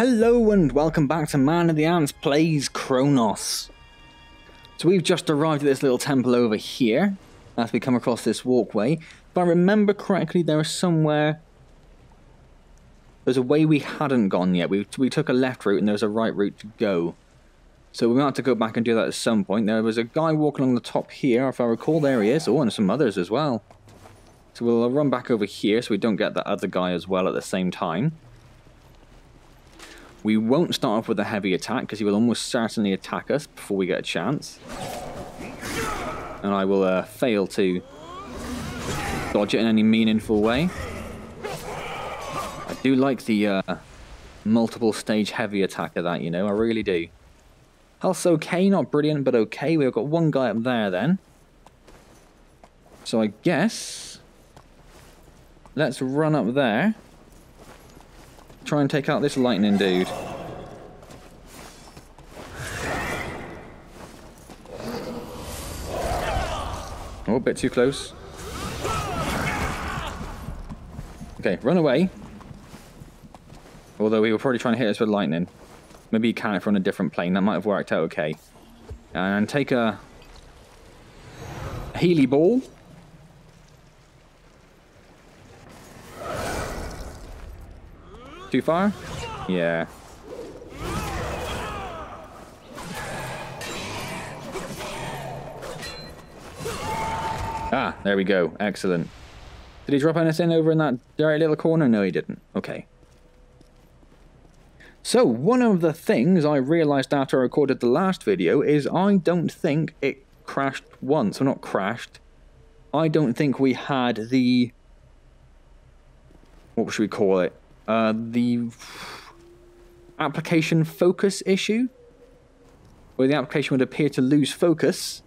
Hello and welcome back to Man of the Antz Plays Chronos. So we've just arrived at this little temple over here as we come across this walkway. If I remember correctly, there was somewhere... There's a way we hadn't gone yet. We took a left route and there was a right route to go. So we might have to go back and do that at some point. There was a guy walking along the top here, if I recall. There he is. Oh, and some others as well. So we'll run back over here so we don't get that other guy as well at the same time. We won't start off with a heavy attack because he will almost certainly attack us before we get a chance. And I will fail to dodge it in any meaningful way. I do like the multiple stage heavy attack of that, you know, I really do. Health's okay, not brilliant, but okay. We've got one guy up there then. So I guess... let's run up there. Try and take out this lightning dude. Oh, a bit too close. Okay, run away. Although he was probably trying to hit us with lightning. Maybe he can if we're on a different plane. That might have worked out okay. And take a Healy ball. Too far? Yeah. Ah, there we go. Excellent. Did he drop anything over in that dirty little corner? No, he didn't. Okay. So, one of the things I realized after I recorded the last video is I don't think it crashed once. Well, not crashed. I don't think we had the... what should we call it? The application focus issue, where the application would appear to lose focus.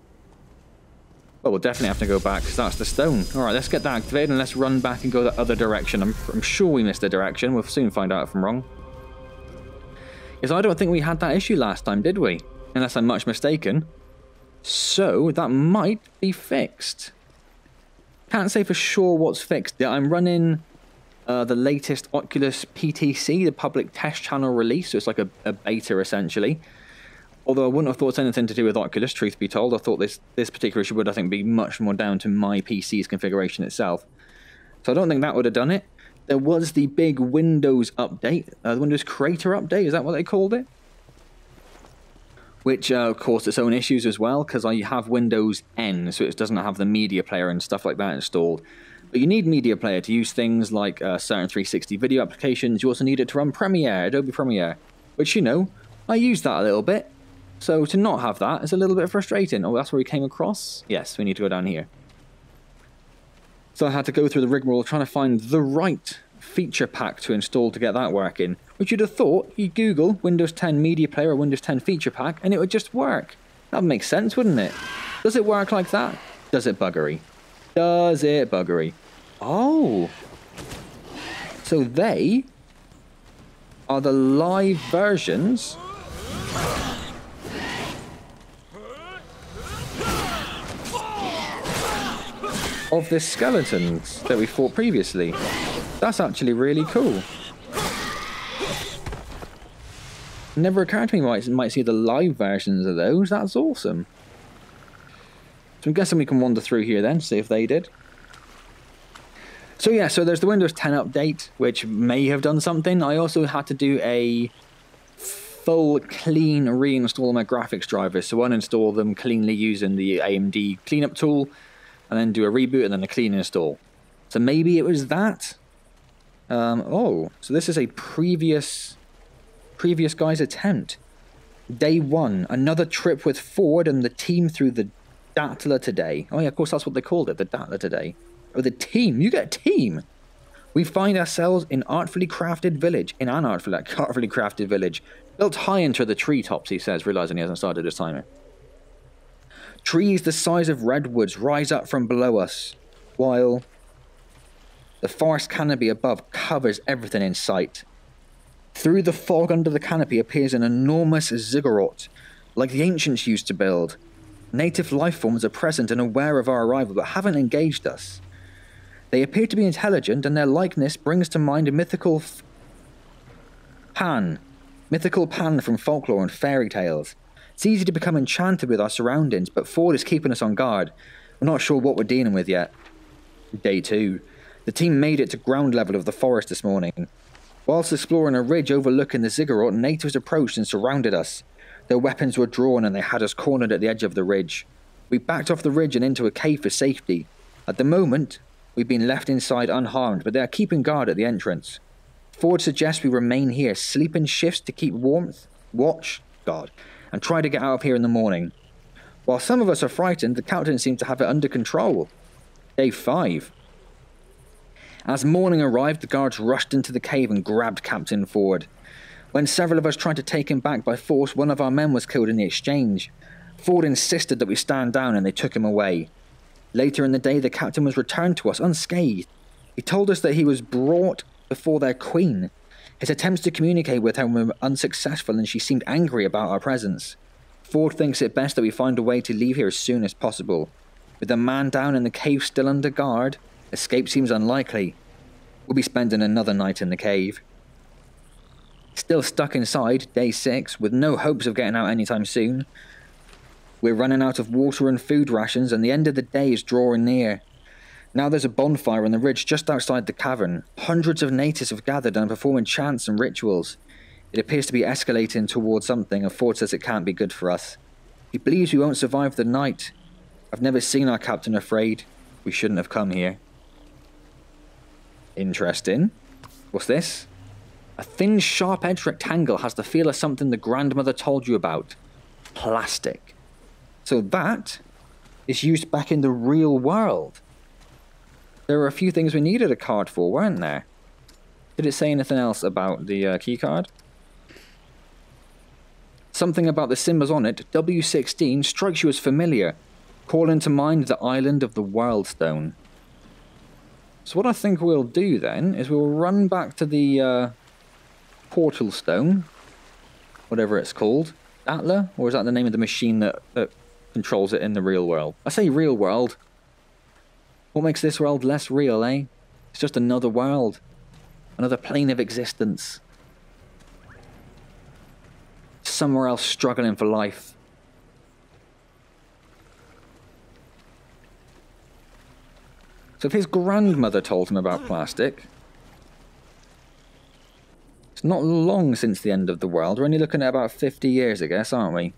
Well, we'll definitely have to go back because that's the stone. Alright, let's get that activated and let's run back and go the other direction. I'm sure we missed the direction. We'll soon find out if I'm wrong. Because I don't think we had that issue last time, did we? Unless I'm much mistaken. So, that might be fixed. Can't say for sure what's fixed. I'm running... the latest Oculus PTC, the public test channel release, so it's like a beta essentially. Although I wouldn't have thought it's anything to do with Oculus, truth be told. I thought this particular issue would, I think, be much more down to my PC's configuration itself. So I don't think that would have done it. There was the big Windows update, the Windows Creator update, is that what they called it? Which caused its own issues as well, because I have Windows N, so it doesn't have the media player and stuff like that installed. But you need Media Player to use things like certain 360 video applications. You also need it to run Premiere, Adobe Premiere, which, you know, I use that a little bit. So to not have that is a little bit frustrating. Oh, that's where we came across? Yes, we need to go down here. So I had to go through the rigmarole trying to find the right feature pack to install to get that working. Which you'd have thought, you Google Windows 10 Media Player or Windows 10 feature pack and it would just work. That would make sense, wouldn't it? Does it work like that? Does it buggery? Does it buggery? Oh. So they are the live versions of the skeletons that we fought previously. That's actually really cool. Never occurred to me I might see the live versions of those. That's awesome. So I'm guessing we can wander through here then, see if they did. So yeah, so there's the Windows 10 update, which may have done something. I also had to do a full clean reinstall my graphics drivers. So uninstall them cleanly using the AMD cleanup tool, and then do a reboot and then a clean install. So maybe it was that. Oh, so this is a previous guy's attempt. Day 1, another trip with Ford and the team through the Dattler today. Oh yeah, of course that's what they called it, the Dattler today. Oh, the team. You get a team. We find ourselves in an artfully crafted village, built high into the treetops, he says, realizing he hasn't started his timer. Trees the size of redwoods rise up from below us, while the forest canopy above covers everything in sight. Through the fog under the canopy appears an enormous ziggurat, like the ancients used to build. Native life forms are present and aware of our arrival, but haven't engaged us. They appear to be intelligent, and their likeness brings to mind a mythical Pan, Mythical pan from folklore and fairy tales. It's easy to become enchanted with our surroundings, but Ford is keeping us on guard. We're not sure what we're dealing with yet. Day 2. The team made it to ground level of the forest this morning. Whilst exploring a ridge overlooking the ziggurat, natives approached and surrounded us. Their weapons were drawn and they had us cornered at the edge of the ridge. We backed off the ridge and into a cave for safety. At the moment, we've been left inside unharmed, but they are keeping guard at the entrance. Ford suggests we remain here, sleep in shifts to keep warmth, watch, and try to get out of here in the morning. While some of us are frightened, the captain seems to have it under control. Day 5. As morning arrived, the guards rushed into the cave and grabbed Captain Ford. When several of us tried to take him back by force, one of our men was killed in the exchange. Ford insisted that we stand down and they took him away. Later in the day, the captain was returned to us unscathed. He told us that he was brought before their queen. His attempts to communicate with her were unsuccessful and she seemed angry about our presence. Ford thinks it best that we find a way to leave here as soon as possible. With the man down and the cave still under guard, escape seems unlikely. We'll be spending another night in the cave. Still stuck inside, day 6, with no hopes of getting out anytime soon. We're running out of water and food rations and the end of the day is drawing near. Now there's a bonfire on the ridge just outside the cavern. Hundreds of natives have gathered and are performing chants and rituals. It appears to be escalating towards something and Ford says it can't be good for us. He believes we won't survive the night. I've never seen our captain afraid. We shouldn't have come here. Interesting. What's this? A thin, sharp-edged rectangle has the feel of something the grandmother told you about. Plastic. So that is used back in the real world. There were a few things we needed a card for, weren't there? Did it say anything else about the key card? Something about the symbols on it, W16, strikes you as familiar, calling to mind the island of the World Stone. So what I think we'll do then is we'll run back to the portal stone, whatever it's called. Atla? Or is that the name of the machine that controls it in the real world? I say real world. What makes this world less real, eh? It's just another world. Another plane of existence. Somewhere else struggling for life. So if his grandmother told him about plastic, it's not long since the end of the world. We're only looking at about 50 years, I guess, aren't we?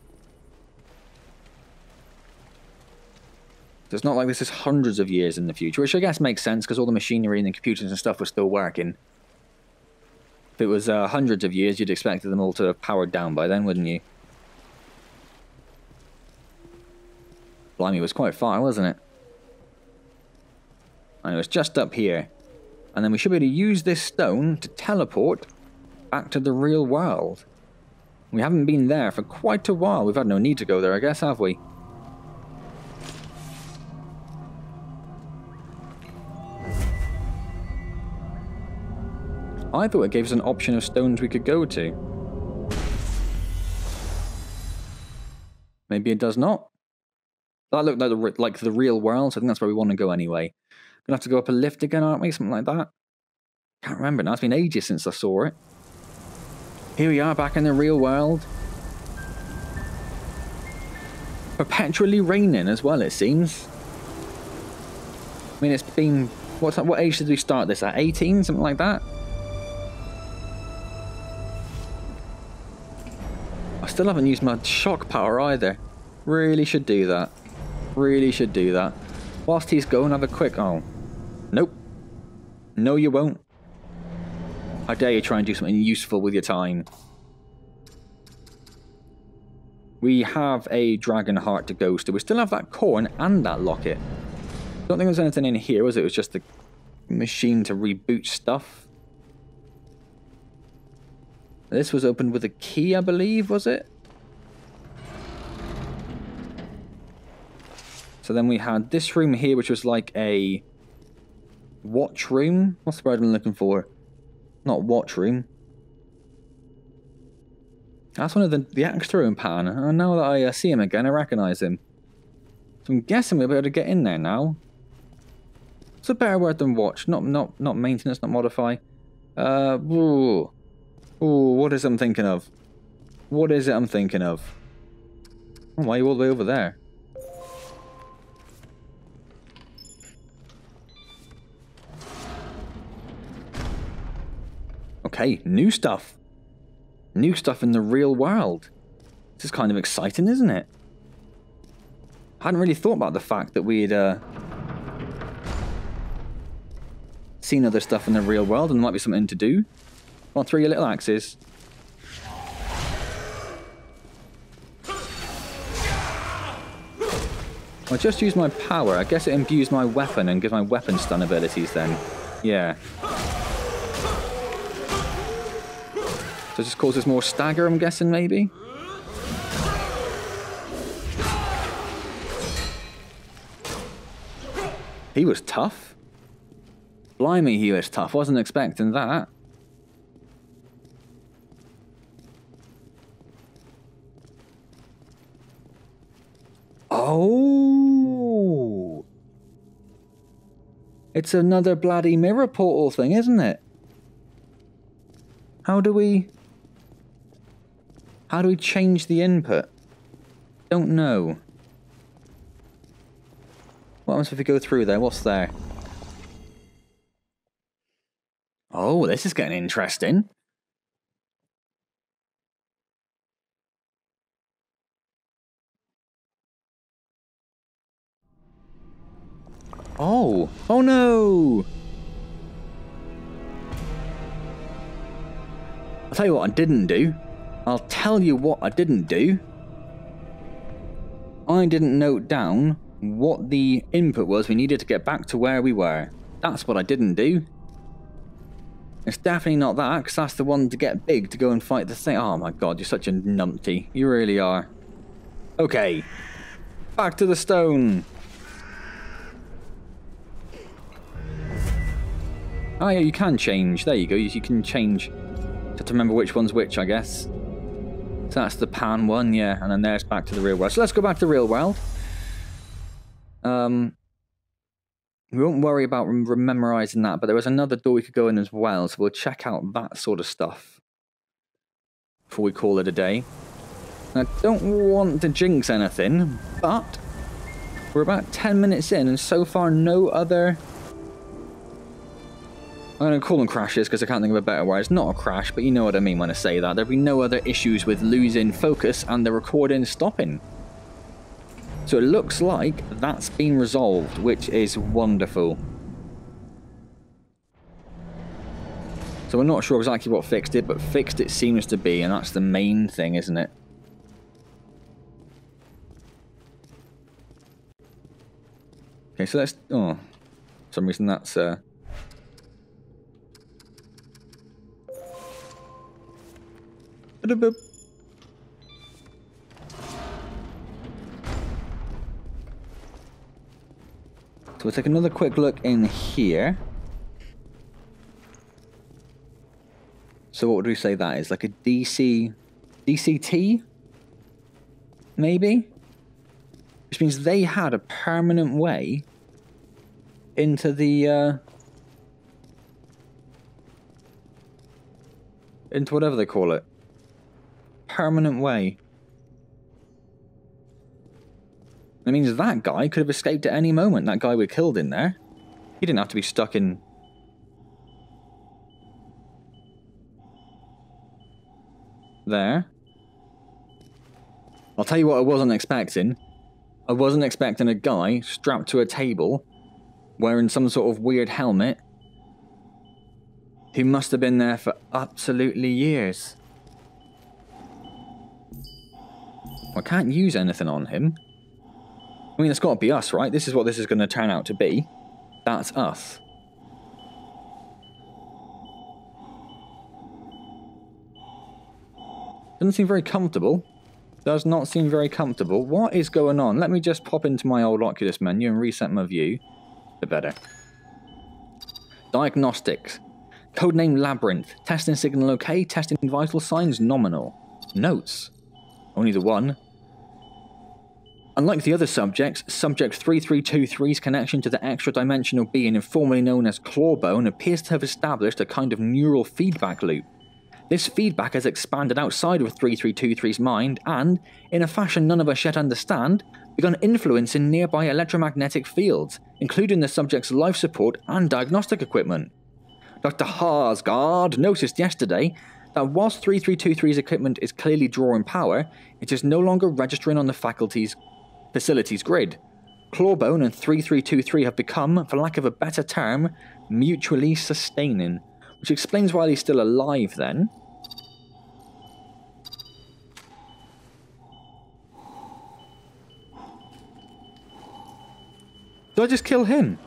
So it's not like this is hundreds of years in the future, which I guess makes sense because all the machinery and the computers and stuff were still working. If it was hundreds of years, you'd expect them all to have powered down by then, wouldn't you? Blimey, it was quite far, wasn't it? And it was just up here. And then we should be able to use this stone to teleport back to the real world. We haven't been there for quite a while. We've had no need to go there, I guess, have we? I thought it gave us an option of stones we could go to. Maybe it does not. That looked like the real world, so I think that's where we want to go anyway. Gonna have to go up a lift again, aren't we? Something like that. Can't remember now. It's been ages since I saw it. Here we are back in the real world. Perpetually raining as well, it seems. I mean, it's been... What age did we start this at? 18? Something like that? I still haven't used my shock power either. Really should do that. Really should do that. Whilst he's going, have a quick... Oh. Nope. No, you won't. How dare you try and do something useful with your time. We have a dragon heart to go to. We still have that corn and that locket. Don't think there's anything in here, was it? It was just a machine to reboot stuff. This was opened with a key, I believe, was it? So then we had this room here, which was like a watch room. What's the word I'm looking for? Not watch room. That's one of the axe throwing pan. And now that I see him again, I recognise him. So I'm guessing we'll be able to get in there now. It's a better word than watch. Not maintenance, not modify. Ooh, what is I'm thinking of? What is it I'm thinking of? Oh, why are you all the way over there? Okay, new stuff. New stuff in the real world. This is kind of exciting, isn't it? I hadn't really thought about the fact that we'd seen other stuff in the real world and there might be something to do. Come on, throw your little axes. I just used my power. I guess it imbues my weapon and gives my weapon stun abilities then. Yeah. So it just causes more stagger, I'm guessing, maybe? He was tough. Blimey, he was tough. Wasn't expecting that. Oh! It's another bloody mirror portal thing, isn't it? How do we change the input? Don't know. What happens if we go through there? What's there? Oh, this is getting interesting. Oh! Oh no! I'll tell you what I didn't do. I'll tell you what I didn't do. I didn't note down what the input was we needed to get back to where we were. That's what I didn't do. It's definitely not that, because that's the one to get big to go and fight the thing. Oh my god, you're such a numpty. You really are. Okay. Back to the stone. Oh yeah, you can change. There you go. You can change. Just to remember which one's which, I guess. So that's the pan one, yeah. And then there's back to the real world. So let's go back to the real world. We won't worry about memorizing that, but there was another door we could go in as well, so we'll check out that sort of stuff before we call it a day. I don't want to jinx anything, but we're about 10 minutes in, and so far no other... I'm going to call them crashes because I can't think of a better word. It's not a crash, but you know what I mean when I say that. There'll be no other issues with losing focus and the recording stopping. So it looks like that's been resolved, which is wonderful. So we're not sure exactly what fixed it, but fixed it seems to be, and that's the main thing, isn't it? Okay, so let's... Oh, for some reason that's... So we'll take another quick look in here. So what would we say that is? Like a DCT? Maybe? Which means they had a permanent way into the... into whatever they call it. Permanent way. That means that guy could have escaped at any moment. That guy we killed in there. He didn't have to be stuck in... there. I'll tell you what I wasn't expecting. I wasn't expecting a guy strapped to a table wearing some sort of weird helmet who must have been there for absolutely years. I can't use anything on him. I mean, it's got to be us, right? This is what this is going to turn out to be. That's us. Doesn't seem very comfortable. Does not seem very comfortable. What is going on? Let me just pop into my old Oculus menu and reset my view. A bit better. Diagnostics. Codename Labyrinth. Testing signal okay. Testing vital signs nominal. Notes. Only the one. Unlike the other subjects, Subject 3323's connection to the extra-dimensional being formerly known as Clawbone appears to have established a kind of neural feedback loop. This feedback has expanded outside of 3323's mind and, in a fashion none of us yet understand, begun influencing nearby electromagnetic fields, including the subject's life support and diagnostic equipment. Dr. Harsgaard noticed yesterday that whilst 3323's equipment is clearly drawing power, it is no longer registering on the facility's grid. Clawbone and 3323 have become, for lack of a better term, mutually sustaining. Which explains why he's still alive then. Did I just kill him?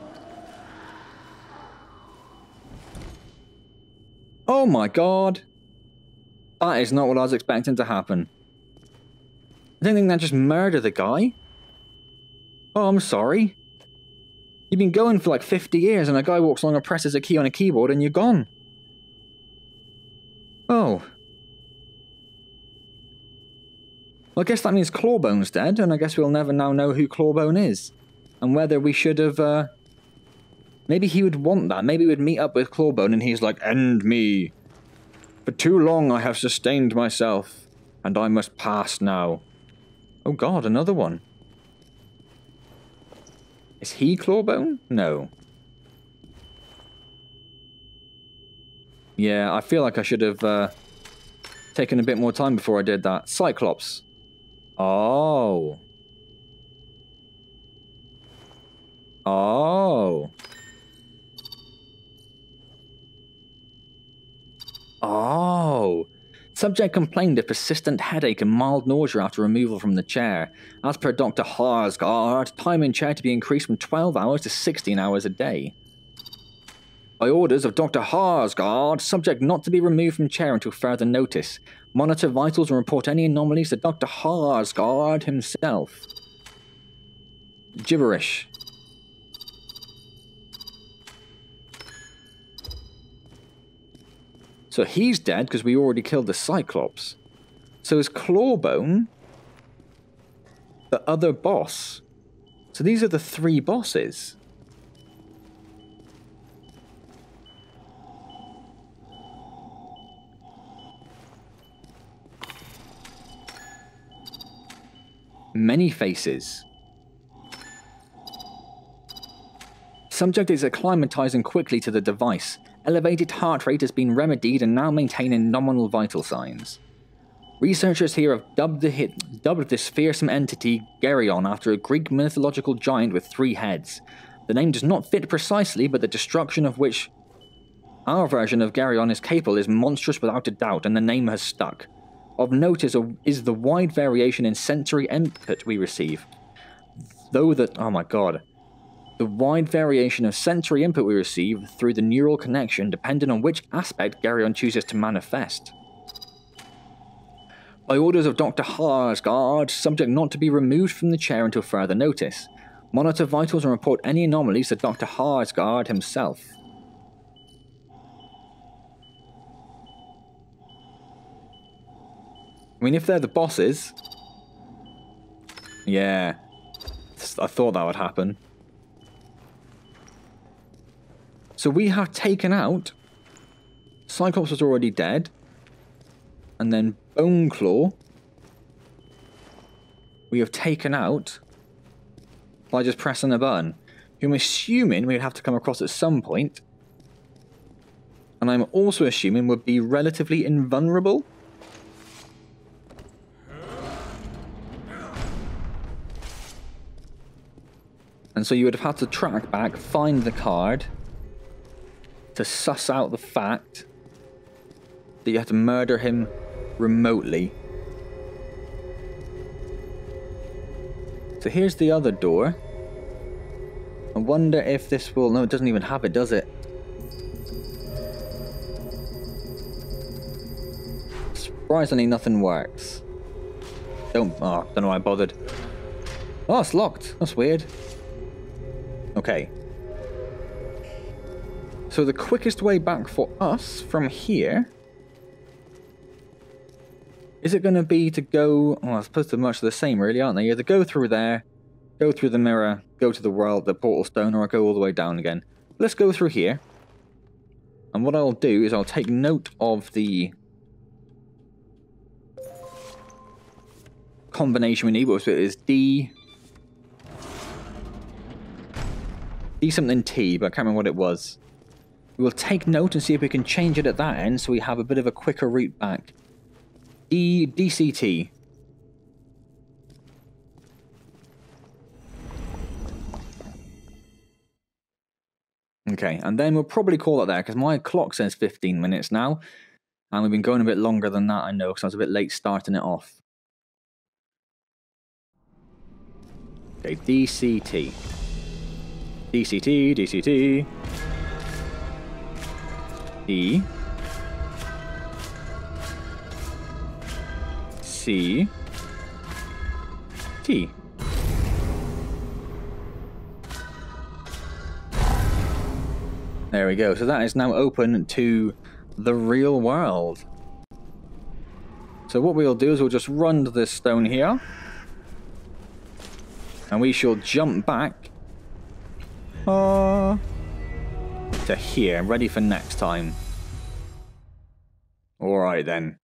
Oh my god. That is not what I was expecting to happen. I didn't think that just murdered the guy. Oh, I'm sorry. You've been going for like 50 years and a guy walks along and presses a key on a keyboard and you're gone. Oh. Well, I guess that means Clawbone's dead, and I guess we'll never now know who Clawbone is. And whether we should have, maybe he would want that. Maybe we'd meet up with Clawbone and he's like, "End me. For too long I have sustained myself, and I must pass now." Oh god, another one. Is he Clawbone? No. Yeah, I feel like I should have taken a bit more time before I did that. Cyclops. Oh. Oh. Oh. Subject complained of persistent headache and mild nausea after removal from the chair. As per Dr. Harsgaard, time in chair to be increased from 12 hours to 16 hours a day. By orders of Dr. Harsgaard, subject not to be removed from chair until further notice. Monitor vitals and report any anomalies to Dr. Harsgaard himself. Gibberish. So he's dead because we already killed the Cyclops. So is Clawbone the other boss? So these are the three bosses. Many faces. Subject is acclimatizing quickly to the device. Elevated heart rate has been remedied and now maintaining nominal vital signs. Researchers here have dubbed this fearsome entity Geryon after a Greek mythological giant with 3 heads. The name does not fit precisely, but the destruction of which our version of Geryon is capable is monstrous without a doubt, and the name has stuck. Of note is the wide variation in sensory input we receive. Oh my god. The wide variation of sensory input we receive through the neural connection depending on which aspect Geryon chooses to manifest. By orders of Dr. Harsgaard, subject not to be removed from the chair until further notice. Monitor vitals and report any anomalies to Dr. Harsgaard himself. I mean, if they're the bosses... Yeah. I thought that would happen. So we have taken out... Cyclops was already dead. And then Boneclaw... we have taken out... by just pressing a button. Who I'm assuming we'd have to come across at some point. And I'm also assuming would be relatively invulnerable. And so you would have had to track back, find the card, to suss out the fact that you have to murder him remotely. So here's the other door. I wonder if this will... No, it doesn't even have it, does it? Surprisingly, nothing works. Don't know why I bothered. Oh, it's locked. That's weird. Okay. So the quickest way back for us from here... is it going to be to go... well, I suppose they're much the same, really, aren't they? Either go through there, go through the mirror, go to the world, the portal stone, or go all the way down again. Let's go through here. And what I'll do is I'll take note of the combination we need. What it is D something T, but I can't remember what it was. We'll take note and see if we can change it at that end so we have a bit of a quicker route back. DCT. Okay, and then we'll probably call it there because my clock says 15 minutes now. And we've been going a bit longer than that, I know, because I was a bit late starting it off. Okay, DCT. DCT, DCT. D. C. T. There we go. So that is now open to the real world. So what we'll do is we'll just run to this stone here. And we shall jump back to here, ready for next time. Alright then.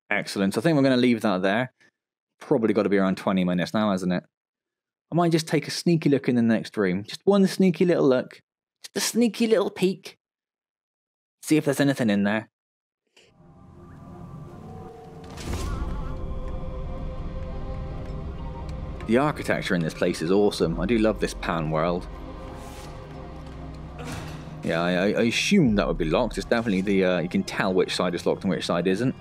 Excellent. So I think we're going to leave that there. Probably got to be around 20 minutes now, hasn't it? I might just take a sneaky look in the next room. Just one sneaky little look. Just a sneaky little peek. See if there's anything in there. The architecture in this place is awesome. I do love this pan world. Yeah, I assume that would be locked. It's definitely the, you can tell which side is locked and which side isn't.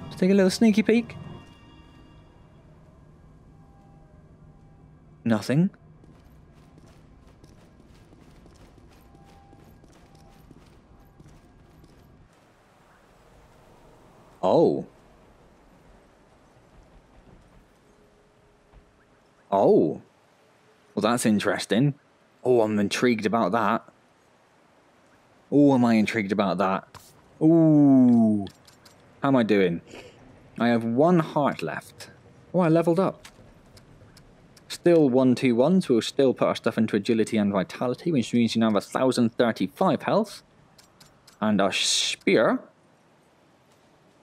Let's take a little sneaky peek. Nothing. Oh. Oh. Well, that's interesting. Oh, I'm intrigued about that. Oh, am I intrigued about that? Ooh. How am I doing? I have 1 heart left. Oh, I leveled up. Still 1-2-1, so we'll still put our stuff into agility and vitality, which means you now have 1,035 health. And our spear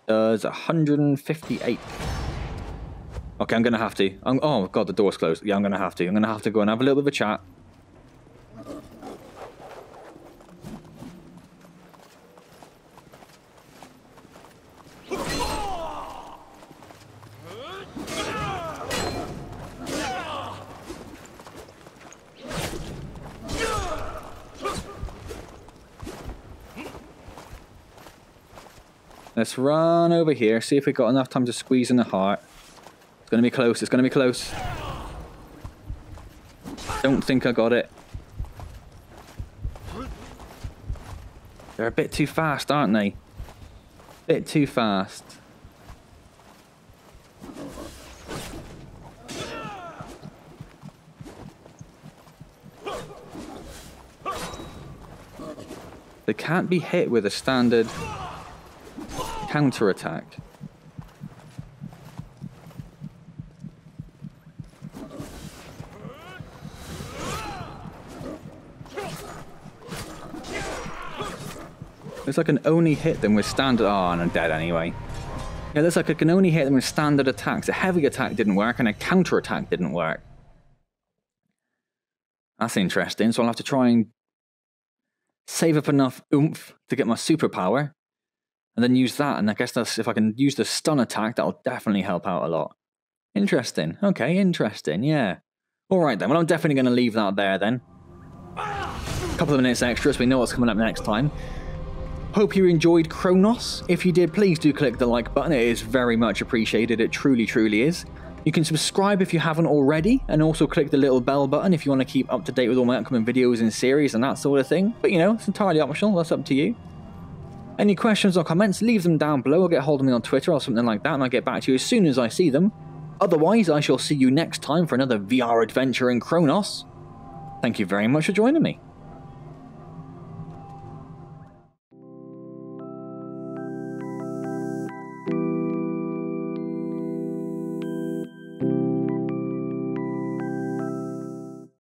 does 158. Okay, I'm going to have to. Oh, God, the door's closed. Yeah, I'm going to have to. I'm going to have to go and have a little bit of a chat. Let's run over here, see if we've got enough time to squeeze in the heart. It's going to be close, it's going to be close. Don't think I got it. They're a bit too fast, aren't they? Bit too fast. They can't be hit with a standard counter-attack. Looks like I can only hit them with standard... Oh, and I'm dead anyway. Yeah, looks like I can only hit them with standard attacks. A heavy attack didn't work, and a counter-attack didn't work. That's interesting, so I'll have to try and save up enough oomph to get my superpower. And then use that, and I guess that's, if I can use the stun attack, that'll definitely help out a lot. Interesting. Okay, interesting, yeah. Alright then, well I'm definitely going to leave that there then. A couple of minutes extra so we know what's coming up next time. Hope you enjoyed Chronos. If you did, please do click the like button. It is very much appreciated. It truly, truly is. You can subscribe if you haven't already, and also click the little bell button if you want to keep up to date with all my upcoming videos and series and that sort of thing. But you know, it's entirely optional. That's up to you. Any questions or comments, leave them down below, or get hold of me on Twitter or something like that, and I'll get back to you as soon as I see them. Otherwise, I shall see you next time for another VR adventure in Chronos. Thank you very much for joining me.